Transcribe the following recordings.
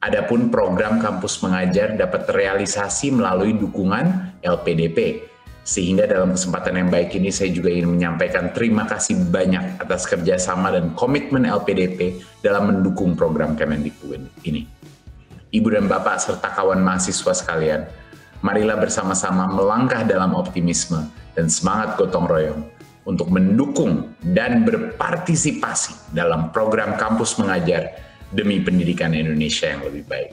Adapun program kampus mengajar dapat terrealisasi melalui dukungan LPDP. Sehingga dalam kesempatan yang baik ini saya juga ingin menyampaikan terima kasih banyak atas kerjasama dan komitmen LPDP dalam mendukung program Kemendikbud ini. Ibu dan Bapak serta kawan mahasiswa sekalian, marilah bersama-sama melangkah dalam optimisme dan semangat gotong royong untuk mendukung dan berpartisipasi dalam program kampus mengajar demi pendidikan Indonesia yang lebih baik.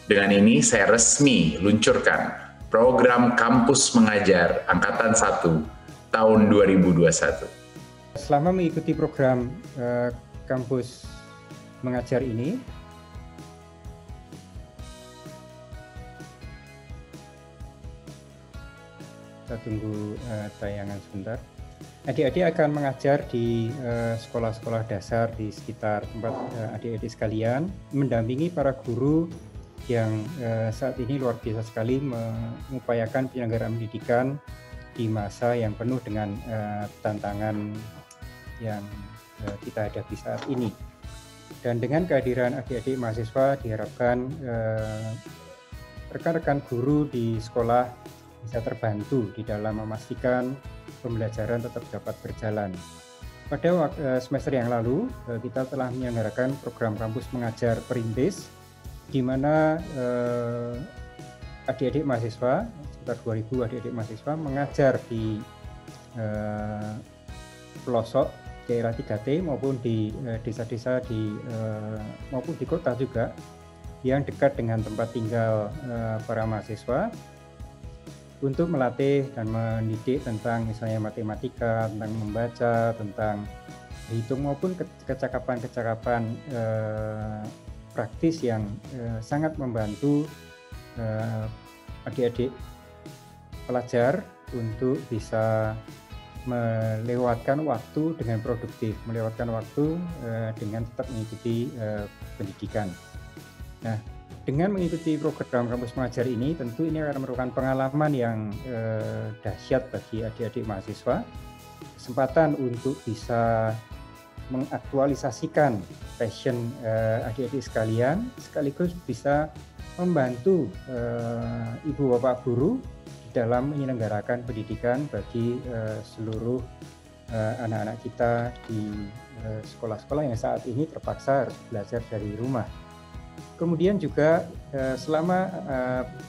Dengan ini saya resmi luncurkan program Kampus Mengajar Angkatan 1 tahun 2021. Selama mengikuti program Kampus Mengajar ini, kita tunggu tayangan sebentar. Adik-adik akan mengajar di sekolah-sekolah dasar di sekitar tempat adik-adik sekalian, mendampingi para guru yang saat ini luar biasa sekali mengupayakan penyelenggaraan pendidikan di masa yang penuh dengan tantangan yang kita hadapi saat ini. Dan dengan kehadiran adik-adik mahasiswa diharapkan rekan-rekan guru di sekolah bisa terbantu di dalam memastikan pembelajaran tetap dapat berjalan. Pada semester yang lalu, kita telah menyelenggarakan program kampus mengajar perintis, di mana adik-adik mahasiswa, sekitar 2.000 adik-adik mahasiswa mengajar di pelosok daerah 3T maupun di desa-desa maupun di kota juga, yang dekat dengan tempat tinggal para mahasiswa, untuk melatih dan mendidik tentang misalnya matematika, tentang membaca, tentang hitung maupun kecakapan-kecakapan praktis yang sangat membantu adik-adik pelajar untuk bisa melewatkan waktu dengan produktif, melewatkan waktu dengan tetap mengikuti pendidikan. Nah, dengan mengikuti program kampus mengajar ini, tentu ini akan merupakan pengalaman yang dahsyat bagi adik-adik mahasiswa, kesempatan untuk bisa mengaktualisasikan passion adik-adik sekalian, sekaligus bisa membantu ibu bapak guru dalam menyelenggarakan pendidikan bagi seluruh anak-anak kita di sekolah-sekolah yang saat ini terpaksa harus belajar dari rumah. Kemudian juga selama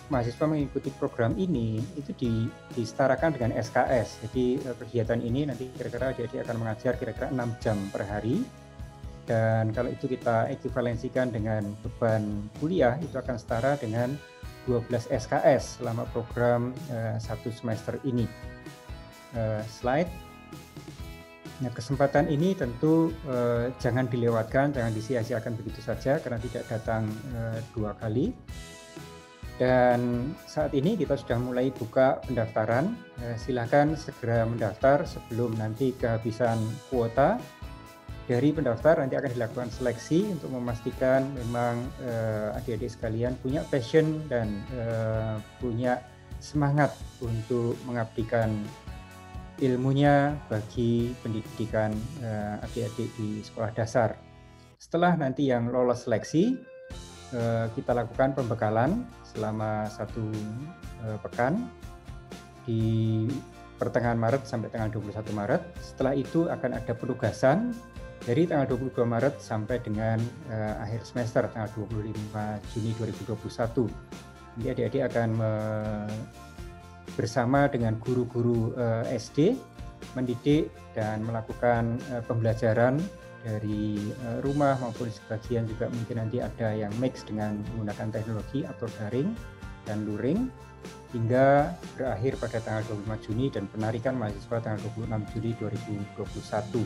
mahasiswa mengikuti program ini itu disetarakan dengan SKS. Jadi kegiatan ini nanti kira-kira adik-adik akan mengajar kira-kira 6 jam per hari. Dan kalau itu kita ekuivalensikan dengan beban kuliah, itu akan setara dengan 12 SKS selama program 1 semester ini. Slide. Nah, kesempatan ini tentu jangan dilewatkan, jangan disia-siakan begitu saja karena tidak datang 2 kali. Dan saat ini kita sudah mulai buka pendaftaran. Silakan segera mendaftar sebelum nanti kehabisan kuota. Dari pendaftar nanti akan dilakukan seleksi untuk memastikan memang adik-adik sekalian punya passion dan punya semangat untuk mengabdikan ilmunya bagi pendidikan adik-adik di sekolah dasar. Setelah nanti yang lolos seleksi, kita lakukan pembekalan selama 1 pekan di pertengahan Maret sampai tanggal 21 Maret. Setelah itu akan ada penugasan dari tanggal 22 Maret sampai dengan akhir semester tanggal 25 Juni 2021. Jadi adik-adik akan bersama dengan guru-guru SD mendidik dan melakukan pembelajaran dari rumah maupun sebagian juga mungkin nanti ada yang mix dengan menggunakan teknologi atau daring dan luring hingga berakhir pada tanggal 25 Juni dan penarikan mahasiswa tanggal 26 Juli 2021.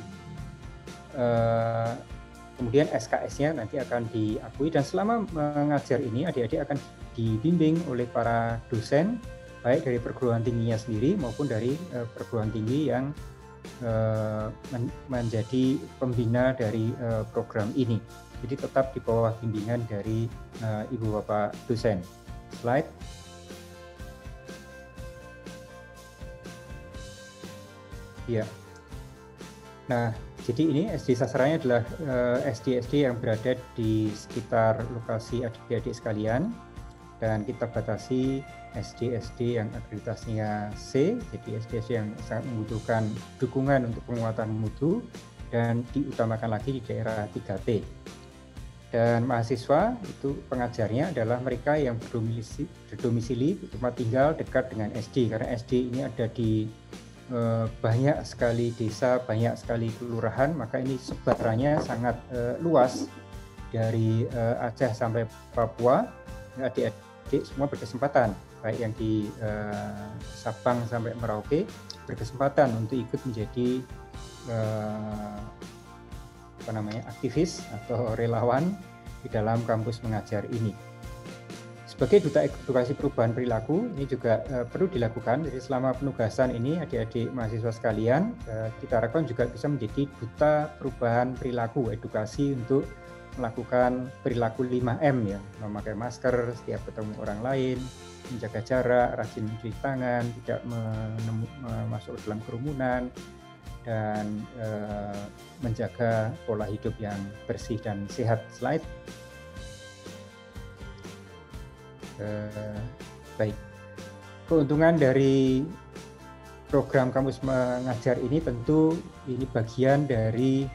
Kemudian SKS-nya nanti akan diakui dan selama mengajar ini adik-adik akan dibimbing oleh para dosen baik dari perguruan tingginya sendiri maupun dari perguruan tinggi yang menjadi pembina dari program ini. Jadi tetap di bawah bimbingan dari ibu bapak dosen. Slide. Ya. Nah, Jadi ini SD sasarannya adalah SD-SD yang berada di sekitar lokasi adik-adik sekalian, dan kita batasi SD-SD yang akreditasinya C, jadi SD-SD yang sangat membutuhkan dukungan untuk penguatan mutu, dan diutamakan lagi di daerah 3T. Dan mahasiswa itu pengajarnya adalah mereka yang berdomisili tempat tinggal dekat dengan SD, karena SD ini ada di banyak sekali desa, banyak sekali kelurahan, maka ini sebarannya sangat luas dari Aceh sampai Papua. Adik-adik semua berkesempatan, baik yang di Sabang sampai Merauke, berkesempatan untuk ikut menjadi aktivis atau relawan di dalam kampus mengajar ini. Sebagai duta edukasi perubahan perilaku, ini juga perlu dilakukan. Jadi selama penugasan ini, adik-adik mahasiswa sekalian, kita harapkan juga bisa menjadi duta perubahan perilaku edukasi untuk melakukan perilaku 5M, ya, memakai masker setiap ketemu orang lain, menjaga jarak, rajin mencuci tangan, tidak masuk ke dalam kerumunan, dan menjaga pola hidup yang bersih dan sehat. Slide. Baik. Keuntungan dari program kampus mengajar ini tentu ini bagian dari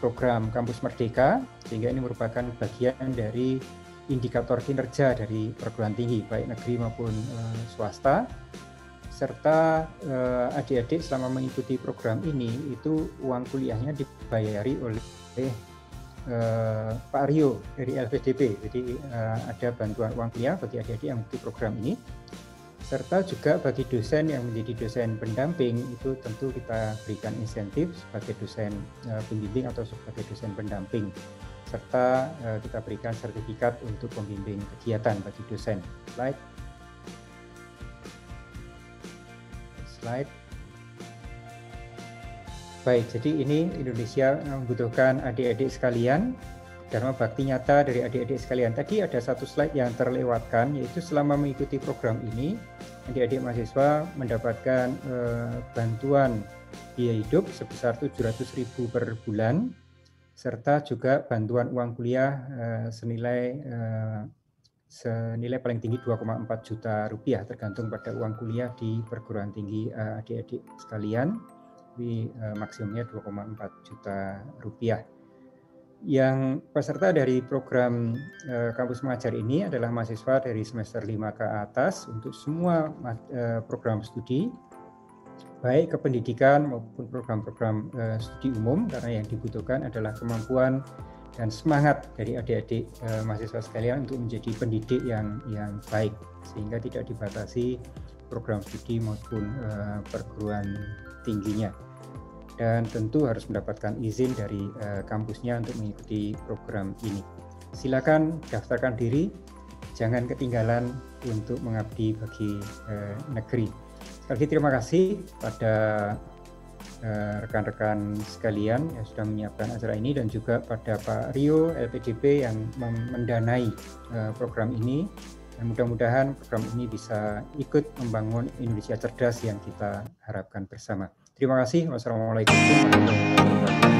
program kampus Merdeka, sehingga ini merupakan bagian dari indikator kinerja dari perguruan tinggi baik negeri maupun swasta. Serta adik-adik selama mengikuti program ini itu uang kuliahnya dibayari oleh Pak Rio dari LPDP. Jadi ada bantuan uang kuliah bagi adik-adik yang mengikuti program ini. Serta juga bagi dosen yang menjadi dosen pendamping itu tentu kita berikan insentif sebagai dosen pembimbing atau sebagai dosen pendamping. Serta kita berikan sertifikat untuk pembimbing kegiatan bagi dosen. Slide. Baik, jadi ini Indonesia membutuhkan adik-adik sekalian, dharma bakti nyata dari adik-adik sekalian. Tadi ada satu slide yang terlewatkan, yaitu selama mengikuti program ini, adik-adik mahasiswa mendapatkan bantuan biaya hidup sebesar 700.000 per bulan, serta juga bantuan uang kuliah senilai paling tinggi 2,4 juta rupiah, tergantung pada uang kuliah di perguruan tinggi adik-adik sekalian. Maksimumnya 2,4 juta rupiah. Yang peserta dari program kampus mengajar ini adalah mahasiswa dari semester 5 ke atas untuk semua program studi, baik kependidikan maupun program-program studi umum, karena yang dibutuhkan adalah kemampuan dan semangat dari adik-adik mahasiswa sekalian untuk menjadi pendidik yang baik, sehingga tidak dibatasi program studi maupun perguruan tingginya. Dan tentu harus mendapatkan izin dari kampusnya untuk mengikuti program ini. Silakan daftarkan diri, jangan ketinggalan untuk mengabdi bagi negeri. Sekali lagi terima kasih pada rekan-rekan sekalian yang sudah menyiapkan acara ini, dan juga pada Pak Rio LPDP yang mendanai program ini. Dan mudah-mudahan program ini bisa ikut membangun Indonesia cerdas yang kita harapkan bersama. Terima kasih. Wassalamualaikum warahmatullahi wabarakatuh.